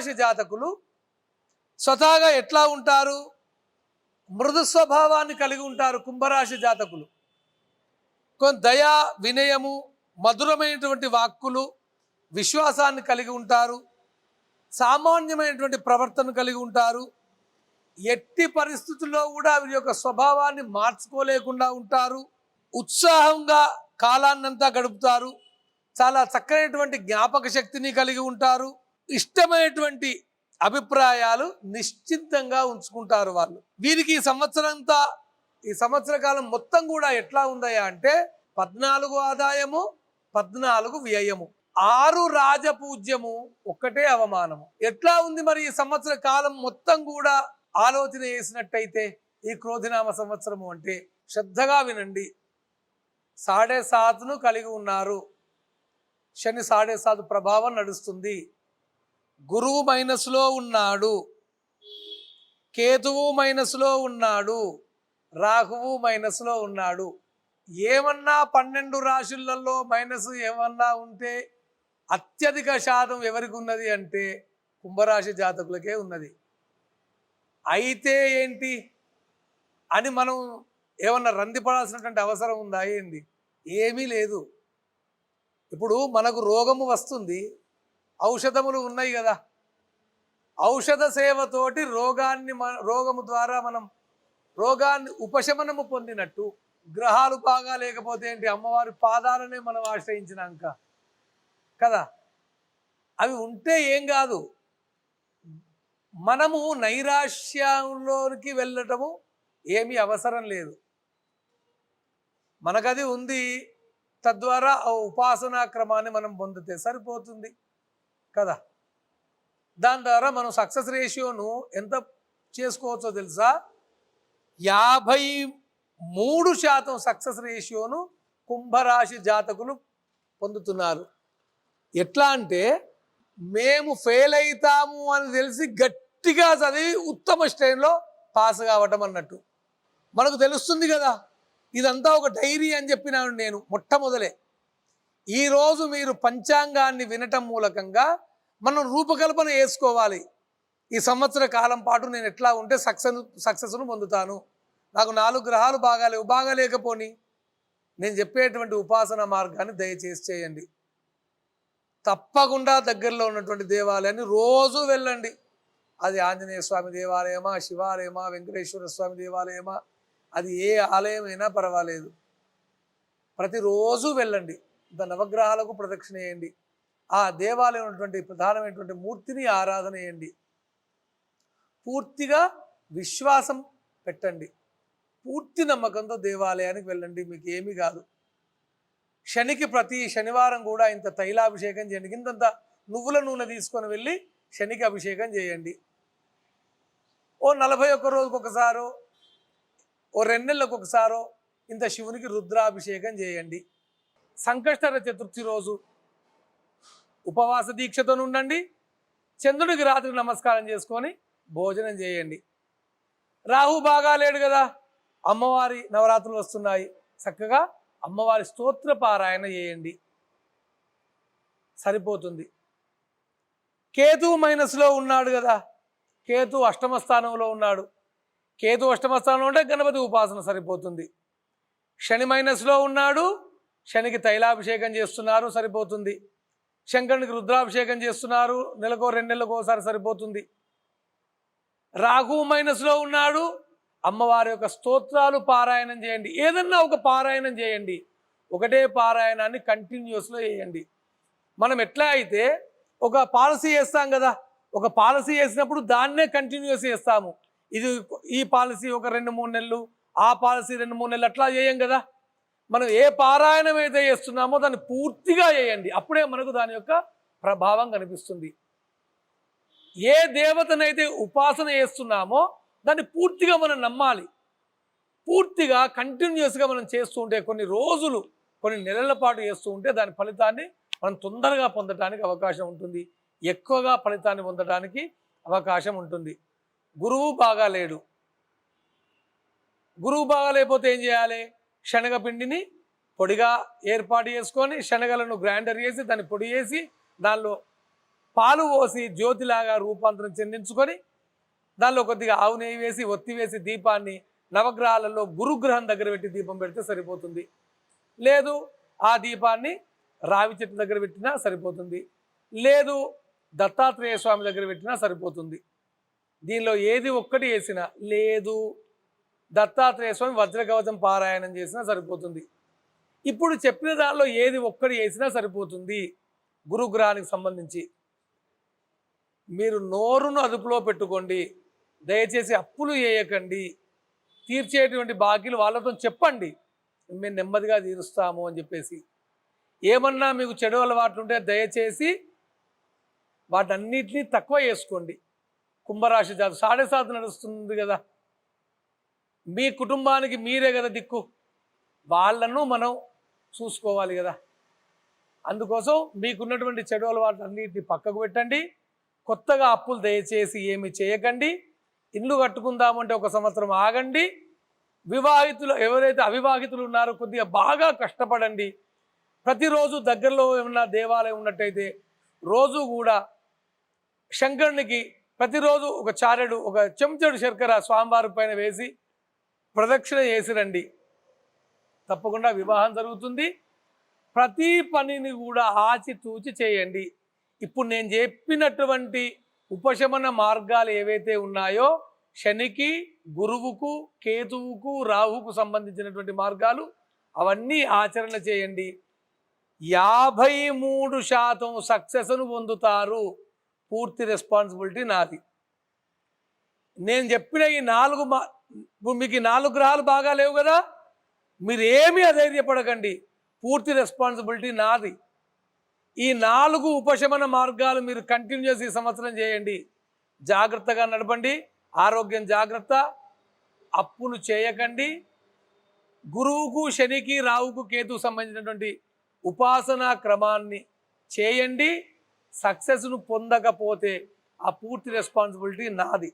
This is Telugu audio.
కుంభరాశి జాతకులు స్వతహాగా ఎట్లా ఉంటారు? మృదు స్వభావాన్ని కలిగి ఉంటారు కుంభరాశి జాతకులు. దయా, వినయము, మధురమైనటువంటి వాక్కులు, విశ్వాసాన్ని కలిగి ఉంటారు. సామాన్యమైనటువంటి ప్రవర్తన కలిగి ఉంటారు. ఎట్టి పరిస్థితుల్లో కూడా వీరి యొక్క స్వభావాన్ని మార్చుకోలేకుండా ఉంటారు. ఉత్సాహంగా కాలాన్నంతా గడుపుతారు. చాలా చక్కనైనటువంటి జ్ఞాపక శక్తిని కలిగి ఉంటారు. ఇష్టమైనటువంటి అభిప్రాయాలు నిశ్చింతంగా ఉంచుకుంటారు వాళ్ళు. వీరికి ఈ సంవత్సర కాలం మొత్తం కూడా ఎట్లా ఉందయా అంటే 14 ఆదాయము, 14 వ్యయము, 6 రాజపూజ్యము, 1 అవమానము. ఎట్లా ఉంది మరి ఈ సంవత్సర కాలం మొత్తం కూడా ఆలోచన చేసినట్టయితే ఈ క్రోధినామ సంవత్సరము అంటే? శ్రద్ధగా వినండి. 7.5ను కలిగి ఉన్నారు. శని 7.5 ప్రభావం నడుస్తుంది. గురువు మైనస్లో ఉన్నాడు, కేతువు మైనస్లో ఉన్నాడు, రాహువు మైనస్లో ఉన్నాడు. ఏమన్నా 12 రాశులలో మైనస్ ఏమన్నా ఉంటే అత్యధిక శాతం ఎవరికి ఉన్నది అంటే కుంభరాశి జాతకులకే ఉన్నది. అయితే ఏంటి అని మనం ఏమన్నా రందిపడాల్సినటువంటి అవసరం ఉందా ఏంది? ఏమీ లేదు. ఇప్పుడు మనకు రోగము వస్తుంది, ఔషధములు ఉన్నాయి కదా. ఔషధ సేవతోటి రోగము ద్వారా మనం రోగాన్ని ఉపశమనము పొందినట్టు, గ్రహాలు బాగా లేకపోతే ఏంటి, అమ్మవారి పాదాలనే మనం ఆశ్రయించినాక కదా, అవి ఉంటే ఏం కాదు. మనము నైరాశ్యంలోనికి వెళ్ళటము ఏమీ అవసరం లేదు. మనకది ఉంది, తద్వారా ఆ ఉపాసనా క్రమాన్ని మనం పొందితే సరిపోతుంది కదా. దాని ద్వారా మనం సక్సెస్ రేషియోను ఎంత చేసుకోవచ్చో తెలుసా? 53% సక్సెస్ రేషియోను కుంభరాశి జాతకులు పొందుతున్నారు. ఎట్లా అంటే మేము ఫెయిల్ అవుతాము అని తెలిసి గట్టిగా చదివి ఉత్తమ శ్రేణిలో పాస్ కావటం అన్నట్టు మనకు తెలుస్తుంది కదా. ఇదంతా ఒక డైరీ అని చెప్పినాను నేను మొట్టమొదలే. ఈరోజు మీరు పంచాంగాన్ని వినటం మూలకంగా మనం రూపకల్పన చేసుకోవాలి. ఈ సంవత్సర కాలం పాటు నేను ఎట్లా ఉంటే సక్సెస్ను పొందుతాను. నాకు 4 గ్రహాలు బాగాలేకపోని నేను చెప్పేటువంటి ఉపాసన మార్గాన్ని దయచేసి చేయండి. తప్పకుండా దగ్గరలో ఉన్నటువంటి దేవాలయాన్ని రోజు వెళ్ళండి. అది ఆంజనేయ స్వామి దేవాలయమా, శివాలయమా, వెంకటేశ్వర స్వామి దేవాలయమా, అది ఏ ఆలయమైనా పర్వాలేదు, ప్రతిరోజు వెళ్ళండి. నవగ్రహాలకు ప్రదక్షిణ చేయండి. ఆ దేవాలయం ఉన్నటువంటి ప్రధానమైనటువంటి మూర్తిని ఆరాధన చేయండి. పూర్తిగా విశ్వాసం పెట్టండి. పూర్తి నమ్మకంతో దేవాలయానికి వెళ్ళండి. మీకు ఏమీ కాదు. శనికి ప్రతి శనివారం కూడా ఇంత తైలాభిషేకం చేయండి. ఇంతంత నువ్వుల నూనె తీసుకొని వెళ్ళి శనికి అభిషేకం చేయండి. ఓ 41 రోజుకు ఒకసారో, ఓ 2 నెలలకు ఒకసారో ఇంత శివునికి రుద్రాభిషేకం చేయండి. సంకష్టహర చతుర్థి రోజు ఉపవాస దీక్షతో ఉండండి. చంద్రుడికి రాత్రి నమస్కారం చేసుకొని భోజనం చేయండి. రాహు బాగా లేడు కదా, అమ్మవారి నవరాత్రులు వస్తున్నాయి, చక్కగా అమ్మవారి స్తోత్ర పారాయణ చేయండి, సరిపోతుంది. కేతు మైనస్లో ఉన్నాడు కదా, కేతు అష్టమ స్థానంలో ఉన్నాడు. కేతు అష్టమ స్థానంలో ఉంటే గణపతి ఉపాసన సరిపోతుంది. శని మైనస్లో ఉన్నాడు, శనికి తైలాభిషేకం చేస్తున్నారు, సరిపోతుంది. శంకరునికి రుద్రాభిషేకం చేస్తున్నారు, నెలకో 2 నెలలకు ఒకసారి సరిపోతుంది. రాహు మైనస్లో ఉన్నాడు, అమ్మవారి యొక్క స్తోత్రాలు పారాయణం చేయండి. ఏదన్నా ఒక పారాయణం చేయండి. ఒకటే పారాయణాన్ని కంటిన్యూస్లో చేయండి. మనం ఎట్లా అయితే ఒక పాలసీ చేస్తాం కదా, ఒక పాలసీ చేసినప్పుడు దాన్నే కంటిన్యూస్ చేస్తాము. ఈ పాలసీ ఒక 2-3 నెలలు, ఆ పాలసీ 2-3 నెలలు, అట్లా చేయం కదా. మనం ఏ పారాయణం అయితే చేస్తున్నామో దాన్ని పూర్తిగా చేయండి. అప్పుడే మనకు దాని యొక్క ప్రభావం కనిపిస్తుంది. ఏ దేవతనైతే ఉపాసన చేస్తున్నామో దాన్ని పూర్తిగా మనం నమ్మాలి. పూర్తిగా కంటిన్యూస్గా మనం చేస్తూ ఉంటే, కొన్ని రోజులు, కొన్ని నెలల పాటు చేస్తూ ఉంటే దాని ఫలితాన్ని మనం తొందరగా పొందడానికి అవకాశం ఉంటుంది. ఎక్కువగా ఫలితాన్ని పొందడానికి అవకాశం ఉంటుంది. గురువు బాగాలేడు. గురువు బాగాలేకపోతే ఏం చేయాలి? శనగపిండిని పొడిగా ఏర్పాటు చేసుకొని శనగలను గ్రైండర్ చేసి దాన్ని పొడి చేసి దానిలో పాలు పోసి జ్యోతిలాగా రూపాంతరం చెందించుకొని దానిలో కొద్దిగా ఆవు నెయ్యి వేసి ఒత్తి వేసి దీపాన్ని నవగ్రహాలలో గురుగ్రహం దగ్గర పెట్టి దీపం పెడితే సరిపోతుంది. లేదు ఆ దీపాన్ని రావి చెట్టు దగ్గర పెట్టినా సరిపోతుంది. లేదు దత్తాత్రేయ స్వామి దగ్గర పెట్టినా సరిపోతుంది. దీనిలో ఏది ఒక్కటి వేసినా, లేదు దత్తాత్రేయ స్వామి వజ్రకవచం పారాయణం చేసినా సరిపోతుంది. ఇప్పుడు చెప్పిన దానిలో ఏది ఒక్కటి వేసినా సరిపోతుంది. గురుగ్రహానికి సంబంధించి మీరు నోరును అదుపులో పెట్టుకోండి. దయచేసి అప్పులు చేయకండి. తీర్చేటువంటి బాకీలు వాళ్ళతో చెప్పండి, మేము నెమ్మదిగా తీరుస్తాము అని చెప్పేసి. ఏమన్నా మీకు చెడు అలవాట్లు ఉంటే దయచేసి వాటన్నిటినీ తక్కువ చేసుకోండి. కుంభరాశి జాతకం 7.5 నడుస్తుంది కదా, మీ కుటుంబానికి మీరే కదా దిక్కు, వాళ్ళను మనం చూసుకోవాలి కదా. అందుకోసం మీకున్నటువంటి చెడు అలవాట్లు అన్నిటిని పక్కకు పెట్టండి. కొత్తగా అప్పులు దయచేసి ఏమి చేయకండి. ఇల్లు కట్టుకుందామంటే 1 సంవత్సరం ఆగండి. వివాహితులు ఎవరైతే అవివాహితులు ఉన్నారో కొద్దిగా బాగా కష్టపడండి. ప్రతిరోజు దగ్గరలో ఏమన్నా దేవాలయం ఉన్నట్టయితే రోజు కూడా శంకరునికి ప్రతిరోజు ఒక చారెడు, ఒక చెంచాడు శర్కర స్వామివారి పైన వేసి ప్రదక్షిణ చేసి రండి. తప్పకుండా వివాహం జరుగుతుంది. ప్రతి పనిని కూడా ఆచితూచి చేయండి. ఇప్పుడు నేను చెప్పినటువంటి ఉపశమన మార్గాలు ఏవైతే ఉన్నాయో, శనికి, గురువుకు, కేతువుకు, రాహుకు సంబంధించినటువంటి మార్గాలు అవన్నీ ఆచరణ చేయండి. 53% సక్సెస్ను పొందుతారు. పూర్తి రెస్పాన్సిబిలిటీ నాది. నేను చెప్పిన ఈ 4 ఇప్పుడు మీకు 4 గ్రహాలు బాగా లేవు కదా, మీరు ఏమీ అధైర్యపడకండి. పూర్తి రెస్పాన్సిబిలిటీ నాది. ఈ 4 ఉపశమన మార్గాలు మీరు కంటిన్యూస్ ఈ సంవత్సరం చేయండి. జాగ్రత్తగా నడపండి. ఆరోగ్యం జాగ్రత్త. అప్పులు చేయకండి. గురువుకు, శనికి, రావుకు, కేతుకు సంబంధించినటువంటి ఉపాసనా క్రమాన్ని చేయండి. సక్సెస్ను పొందకపోతే ఆ పూర్తి రెస్పాన్సిబిలిటీ నాది.